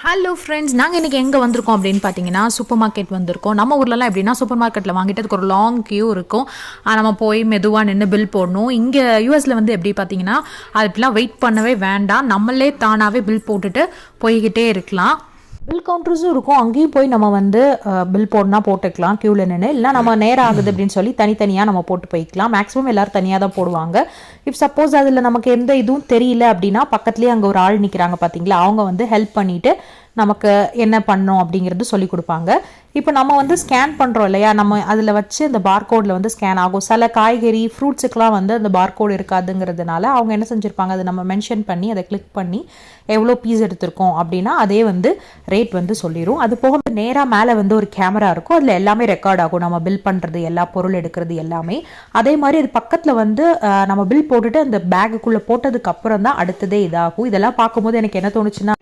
Hello friends, நாங்கள் இன்றைக்கி எங்கே வந்திருக்கோம் அப்படின்னு பார்த்தீங்கன்னா சூப்பர் மார்க்கெட் வந்திருக்கோம். நம்ம ஊர்லலாம் எப்படின்னா சூப்பர் மார்க்கெட்டில் வாங்கிட்டு அதுக்கு ஒரு லாங் கியூ இருக்கும். நம்ம போய் மெதுவாக நின்று பில் போடணும். இங்கே யூஎஸில் வந்து எப்படி பார்த்தீங்கன்னா அதுக்கெலாம் வெயிட் பண்ணவே வேண்டாம், நம்மளே தானாகவே பில் போட்டுட்டு போய்கிட்டே இருக்கலாம். பில் கவுண்டர்ஸும் இருக்கும், அங்கேயும் போய் நம்ம வந்து பில் போடனா போட்டுக்கலாம் க்யூவில் நின்று. இல்லை நம்ம நேரம் ஆகுது அப்படின்னு சொல்லி தனித்தனியாக நம்ம போட்டு போய்க்கலாம். மேக்ஸிமம் எல்லோரும் தனியாக தான் போடுவாங்க. இஃப் சப்போஸ் அதில் நமக்கு எந்த இதுவும் தெரியல அப்படின்னா பக்கத்துலேயே அங்கே ஒரு ஆள் நிற்கிறாங்க பார்த்தீங்களா, அவங்க வந்து ஹெல்ப் பண்ணிவிட்டு நமக்கு என்ன பண்ணோம் அப்படிங்கிறது சொல்லி கொடுப்பாங்க. இப்போ நம்ம வந்து ஸ்கேன் பண்ணுறோம் இல்லையா, நம்ம அதில் வச்சு அந்த பார்கோடில் வந்து ஸ்கேன் ஆகும். சில காய்கறி ஃப்ரூட்ஸுக்கெலாம் வந்து அந்த பார்கோடு இருக்காதுங்கிறதுனால அவங்க என்ன செஞ்சுருப்பாங்க, அதை நம்ம மென்ஷன் பண்ணி அதை கிளிக் பண்ணி எவ்வளோ பீஸ் எடுத்திருக்கோம் அப்படின்னா அதே வந்து ரேட் வந்து சொல்லிடும். அது போக நேராக மேலே வந்து ஒரு கேமரா இருக்கும், அதில் எல்லாமே ரெக்கார்ட் ஆகும், நம்ம பில் பண்ணுறது எல்லா பொருள் எடுக்கிறது எல்லாமே. அதே மாதிரி அது பக்கத்தில் வந்து நம்ம பில் போட்டுட்டு அந்த பேக்குக்குள்ளே போட்டதுக்கு அப்புறம் தான் அடுத்ததே இதாகும். இதெல்லாம் பார்க்கும்போது எனக்கு என்ன தோணுச்சுன்னா